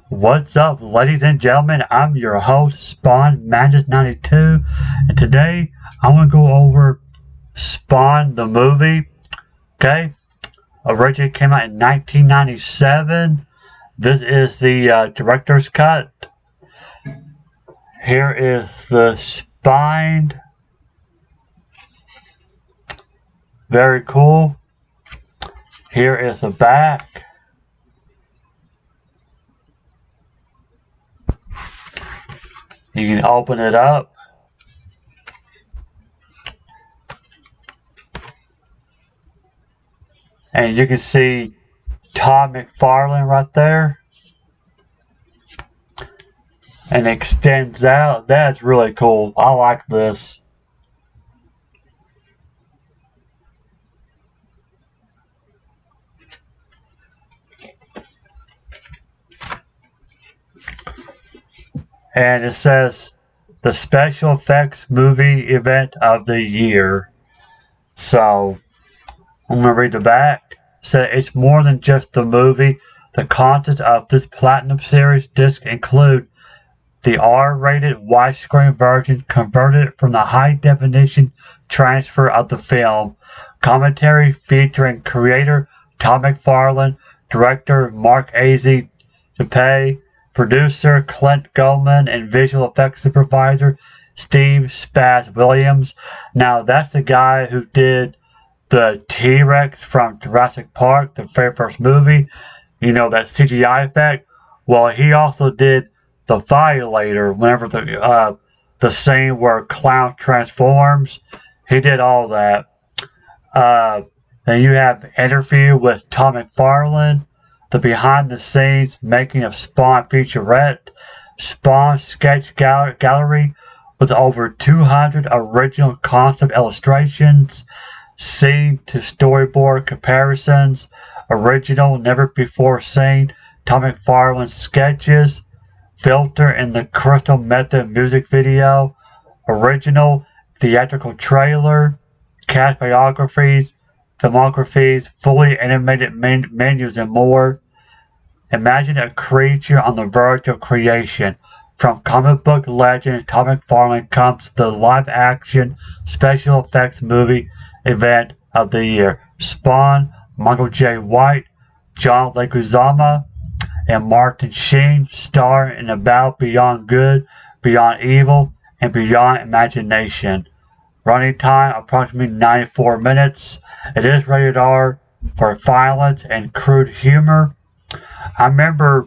What's up, ladies and gentlemen? I'm your host, Spawn Mantis 92, and today I want to go over Spawn the movie. Okay, originally came out in 1997. This is the director's cut. Here is the spine. Very cool. Here is the back. You can open it up. And you can see Todd McFarlane right there. And it extends out. That's really cool. I like this. And it says the special effects movie event of the year. So I'm going to read the back. It says it's more than just the movie. The content of this Platinum Series disc include the R-rated widescreen version converted from the high-definition transfer of the film, commentary featuring creator Todd McFarlane, director Mark Azoulay, producer Clint Goldman, and visual effects supervisor Steve Spaz Williams. Now, that's the guy who did the T-Rex from Jurassic Park, the very first movie. You know, that CGI effect. Well, he also did the Violator, whenever the scene where Clown transforms. He did all that. Then you have interview with Todd McFarlane, the behind-the-scenes making of Spawn featurette, Spawn sketch gallery with over 200 original concept illustrations, scene to storyboard comparisons, original never before seen Todd McFarlane sketches, filter in the Crystal Method music video, original theatrical trailer, cast biographies, filmographies, fully animated menus, and more. Imagine a creature on the verge of creation. From comic book legend Todd McFarlane comes the live-action special effects movie event of the year. Spawn, Michael Jai White, John Leguizamo, and Martin Sheen star in About Beyond Good, Beyond Evil, and Beyond Imagination. Running time approximately 94 minutes. It is rated R for violence and crude humor. I remember,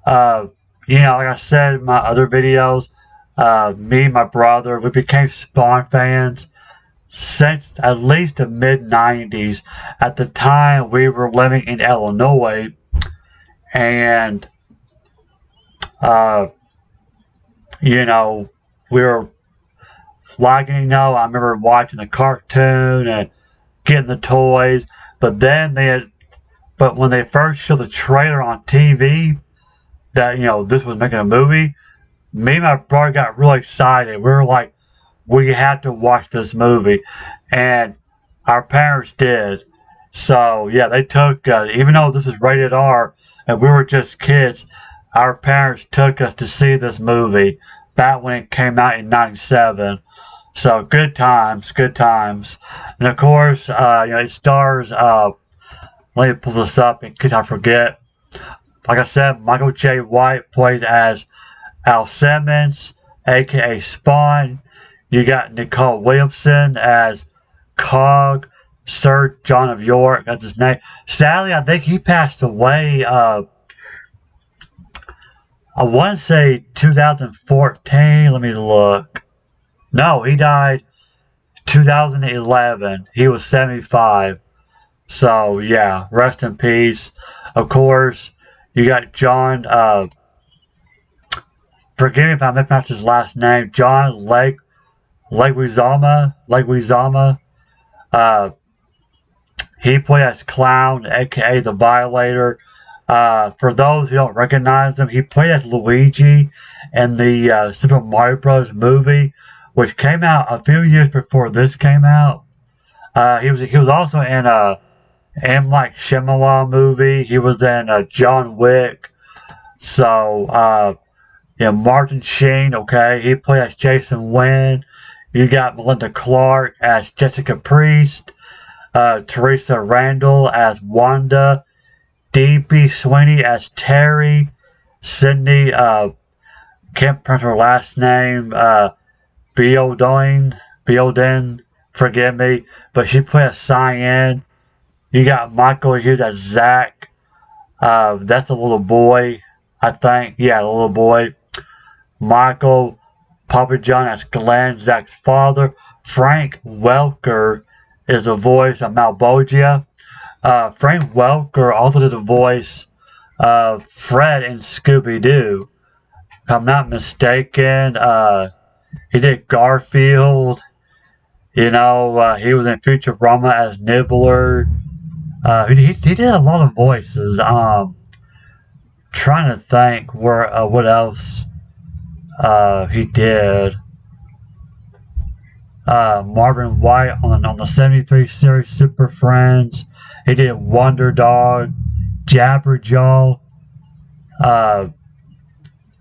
like I said in my other videos, me and my brother, we became Spawn fans since at least the mid-90s. At the time, we were living in Illinois, and, we were liking, I remember watching the cartoon and getting the toys, but when they first showed the trailer on TV that, this was making a movie, me and my brother got really excited. We were like, we had to watch this movie, and our parents did. So, yeah, they took, even though this is rated R, and we were just kids, our parents took us to see this movie back when it came out in 97. So, good times, good times. And of course, it stars, let me pull this up in case I forget. Like I said, Michael Jai White played as Al Simmons, aka Spawn. You got Nicole Williamson as Cog, Sir John of York, that's his name. Sadly, I think he passed away, I want to say 2014. Let me look. No, he died 2011. He was 75. So, yeah, rest in peace. Of course, you got John, forgive me if I mispronounced his last name, John Leguizamo. He played as Clown, aka the Violator. For those who don't recognize him, he played as Luigi in the Super Mario Bros. Movie, which came out a few years before this came out. He was also in M. Night Shyamalan movie. He was in John Wick. So, Martin Sheen, okay, he played as Jason Wynn. You got Melinda Clarke as Jessica Priest. Teresa Randall as Wanda. D.B. Sweeney as Terry. Sydney, can't pronounce her last name, Beelden, forgive me, but she played as Cyan. You got Michael Hughes as Zach. That's a little boy, I think. Yeah, a little boy. Michael Papajohn as Glenn, Zach's father. Frank Welker is the voice of Malbolgia. Frank Welker also did the voice of Fred in Scooby-Doo. If I'm not mistaken, he did Garfield. He was in Futurama as Nibbler. He did a lot of voices. Trying to think what else he did. Marvin White on the 73 series Super Friends. He did Wonder Dog, Jabberjaw.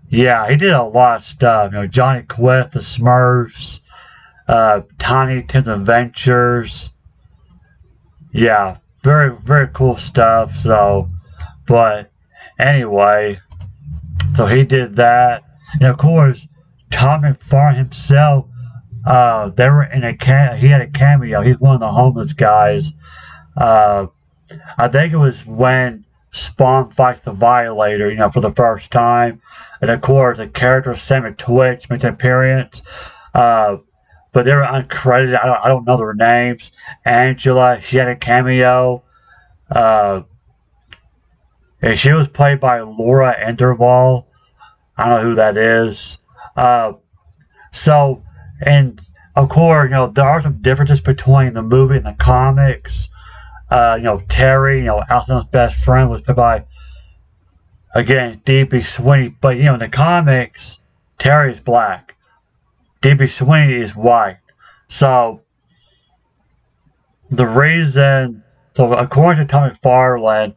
Yeah, he did a lot of stuff. Johnny Quest, the Smurfs, Tiny Tim's Adventures. Yeah, very, very cool stuff. So, but anyway, so he did that. And of course, Tom McFarlane himself, they were in he had a cameo. He's one of the homeless guys. I think it was when Spawn fights the Violator, for the first time. And of course, the character Sammy Twitch makes an appearance. But they were uncredited. I don't know their names. Angela, she had a cameo. And she was played by Laura Enderval. I don't know who that is. And of course, there are some differences between the movie and the comics. Terry, Alton's best friend, was played by, again, D.B. Sweeney. But, in the comics, Terry is black. D.B. Sweeney is white. So, according to Tom McFarlane,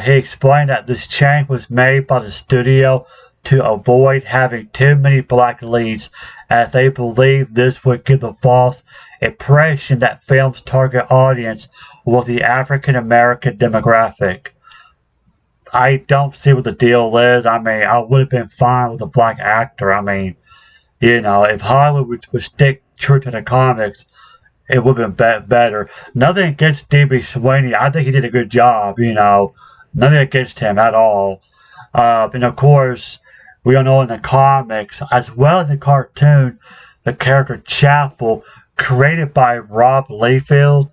he explained that this change was made by the studio to avoid having too many black leads, as they believed this would give the false impression that film's target audience was the African American demographic. I don't see what the deal is. I mean, I would have been fine with a black actor. I mean, if Hollywood would stick true to the comics, it would have been better. Nothing against D.B. Sweeney. I think he did a good job, Nothing against him at all. And of course, we all know in the comics, as well as the cartoon, the character Chapel, created by Rob Liefeld.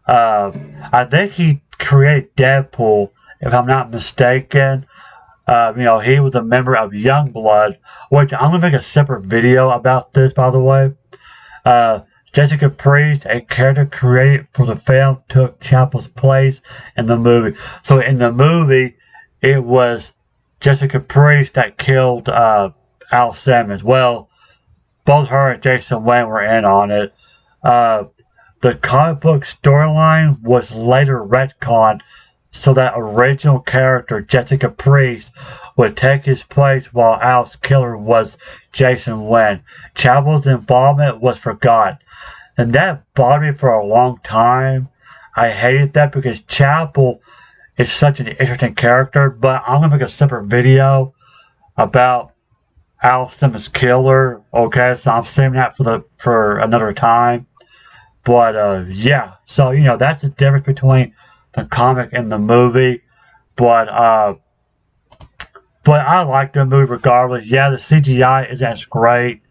I think he created Deadpool, if I'm not mistaken. He was a member of Youngblood, which I'm going to make a separate video about this, by the way. Jessica Priest, a character created for the film, took Chapel's place in the movie. So in the movie, it was Jessica Priest that killed Al Simmons. Well, both her and Jason Wynn were in on it. The comic book storyline was later retconned so that original character Jessica Priest would take his place while Al's killer was Jason Wynn. Chapel's involvement was forgotten. And that bothered me for a long time. I hated that because Chapel is such an interesting character, but I'm going to make a separate video about Al Simmons' killer, okay? So I'm saving that for another time. But, yeah. So, that's the difference between the comic and the movie. But I like the movie regardless. Yeah, the CGI isn't as great.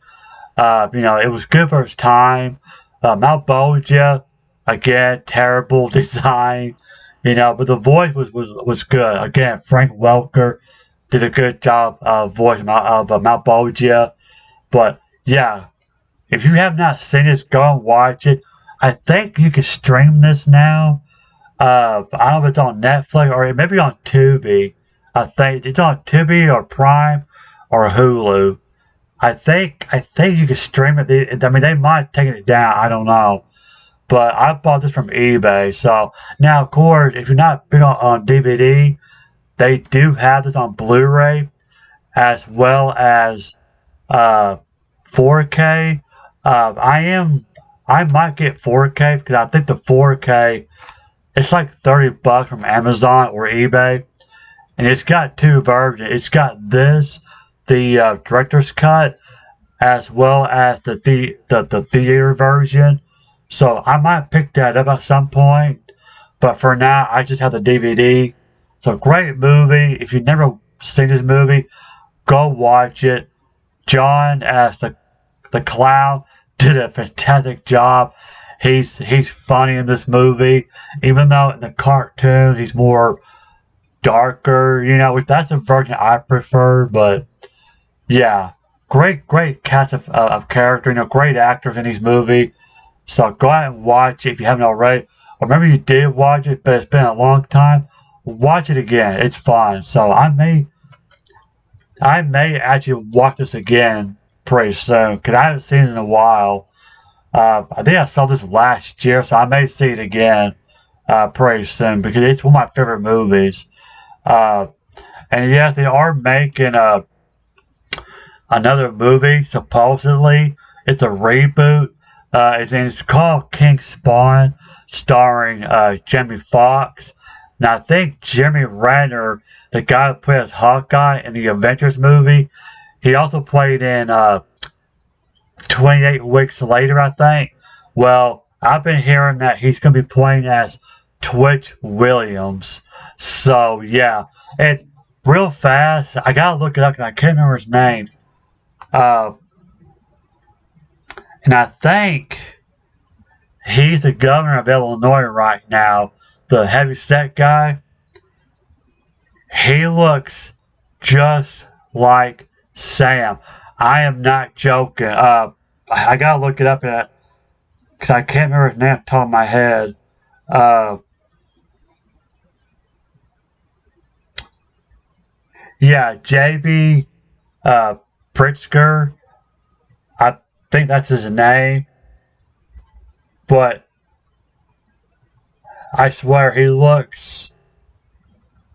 It was good for its time. Malbolgia, again, terrible design. But the voice was good. Again, Frank Welker did a good job voice of Malbolgia. But yeah, if you have not seen this, go and watch it. I think you can stream this now. I don't know if it's on Netflix or maybe on Tubi. I think it's on Tubi or Prime or Hulu. I think you can stream it. They might have taken it down. I don't know. But I bought this from eBay. So now, of course, if you're not big on DVD, they do have this on Blu-ray as well as 4K. I might get 4K because I think the 4K it's like $30 from Amazon or eBay, and it's got two versions. It's got the director's cut, as well as the theater version. So I might pick that up at some point, but for now I just have the DVD. So great movie. If you've never seen this movie, go watch it. John as the clown did a fantastic job. He's funny in this movie, even though in the cartoon he's more darker. Which that's the version I prefer. But yeah, great cast of character. Great actors in this movie. So go out and watch it if you haven't already. Or maybe you did watch it, but it's been a long time. Watch it again. It's fun. So I may actually watch this again pretty soon because I haven't seen it in a while. I think I saw this last year, so I may see it again pretty soon because it's one of my favorite movies. And yes, they are making another movie. Supposedly, it's a reboot. It's called King Spawn, starring Jamie Foxx. And I think Jeremy Renner, the guy who played as Hawkeye in the Avengers movie, he also played in 28 Weeks Later, I think. Well, I've been hearing that he's going to be playing as Twitch Williams. So, yeah. And real fast, I got to look it up because I can't remember his name. And I think he's the governor of Illinois right now, the heavyset guy. He looks just like Sam. I am not joking. I gotta look it up because I can't remember his name off the top of my head. Yeah, JB Pritzker. I think that's his name. But I swear he looks.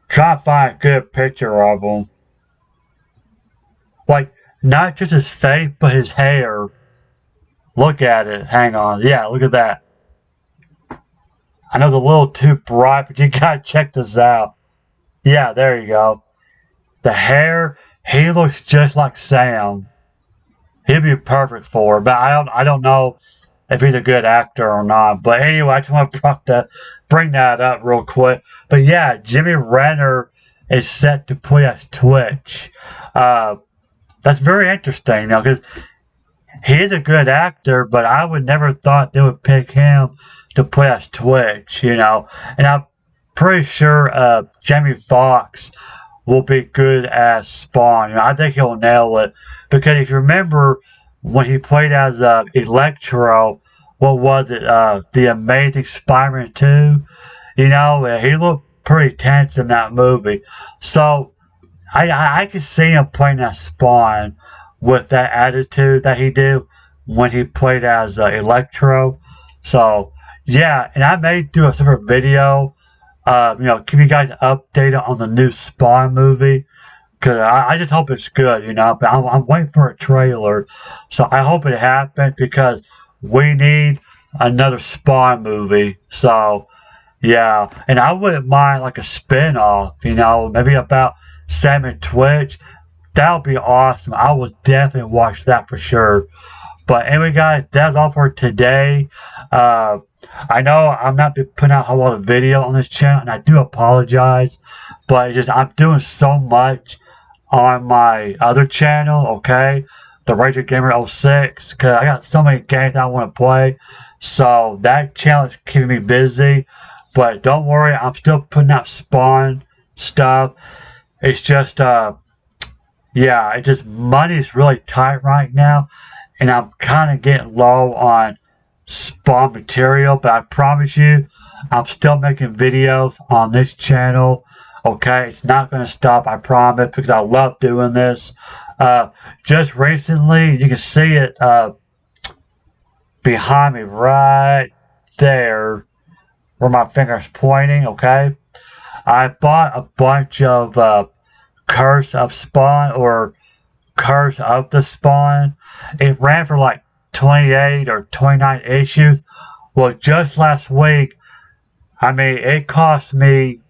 Try to find a good picture of him. Like, not just his face, but his hair. Look at it. Hang on. Yeah, look at that. I know it's a little too bright, but you gotta check this out. Yeah, there you go. The hair, he looks just like Sam. He'd be perfect for it, but I don't know if he's a good actor or not. But anyway, I just want to bring that up real quick. But yeah, Jimmy Renner is set to play as Twitch. That's very interesting, because he is a good actor, but I would never thought they would pick him to play as Twitch, And I'm pretty sure Jamie Foxx will be good as Spawn. I think he'll nail it. Because if you remember when he played as Electro, what was it? The Amazing Spider-Man 2? He looked pretty tense in that movie. So I could see him playing as Spawn with that attitude that he did when he played as Electro. So yeah, and I may do a separate video, keep you guys updated on the new Spawn movie. Because I just hope it's good, but I'm waiting for a trailer. So I hope it happens because we need another Spawn movie. So, yeah. And I wouldn't mind like a spin-off, maybe about Sam and Twitch. That would be awesome. I would definitely watch that for sure. But anyway, guys, that's all for today. I know I'm not putting out a lot of video on this channel, and I do apologize. But it's just I'm doing so much on my other channel, okay? The Ranger Gamer 06, because I got so many games I want to play. So that channel is keeping me busy. But don't worry, I'm still putting out Spawn stuff. It's just, it's just money's really tight right now. And I'm kind of getting low on Spawn material. But I promise you, I'm still making videos on this channel. Okay, it's not going to stop, I promise, because I love doing this. Just recently, you can see it behind me right there where my finger's pointing, okay? I bought a bunch of Curse of Spawn or Curse of the Spawn. It ran for like 28 or 29 issues. Well, just last week, I mean, it cost me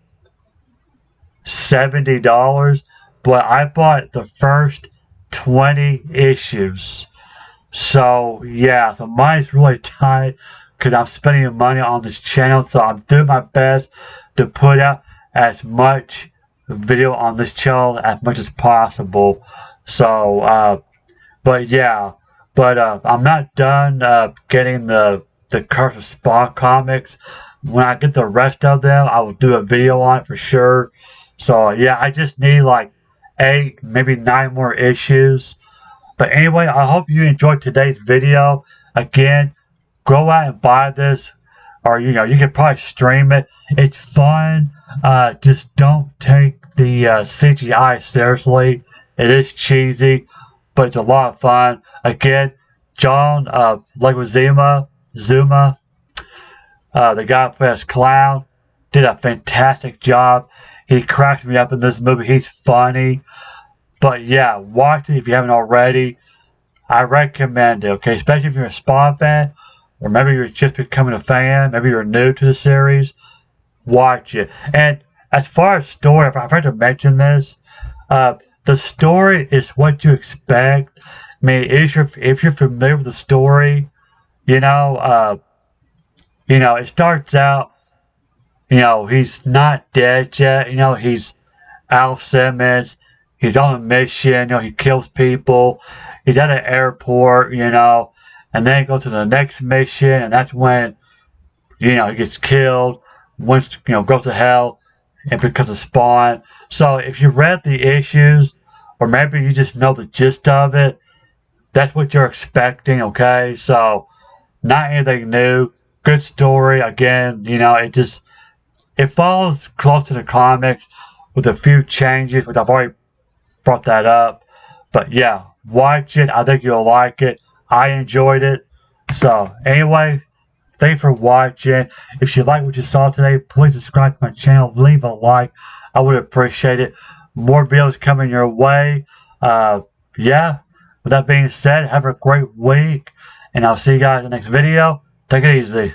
$70, but I bought the first 20 issues. So, yeah, the money's really tight because I'm spending money on this channel, so I'm doing my best to put out as much video on this channel as much as possible. So, but yeah, but I'm not done getting the Curse of Spawn comics. When I get the rest of them, I will do a video on it for sure. So yeah, I just need like 8, maybe 9 more issues. But anyway, I hope you enjoyed today's video. Again, go out and buy this, or you can probably stream it. It's fun. Just don't take the CGI seriously. It is cheesy, but it's a lot of fun. Again, John Leguizamo, the guy who plays Clown, did a fantastic job. He cracks me up in this movie. He's funny. But yeah, watch it if you haven't already. I recommend it, okay? Especially if you're a Spawn fan, or maybe you're just becoming a fan, maybe you're new to the series. Watch it. And as far as story, I forgot to mention this. The story is what you expect. I mean, if you're familiar with the story, it starts out, he's not dead yet. He's Al Simmons. He's on a mission. He kills people. He's at an airport. And then he goes to the next mission, and that's when, he gets killed. Once goes to hell, and becomes a Spawn. So if you read the issues, or maybe you just know the gist of it, that's what you're expecting. Okay, so not anything new. Good story. Again, it follows close to the comics with a few changes, which I've already brought that up. But yeah, watch it. I think you'll like it. I enjoyed it. So anyway, thanks for watching. If you like what you saw today, please subscribe to my channel. Leave a like. I would appreciate it. More videos coming your way. Yeah. With that being said, have a great week. And I'll see you guys in the next video. Take it easy.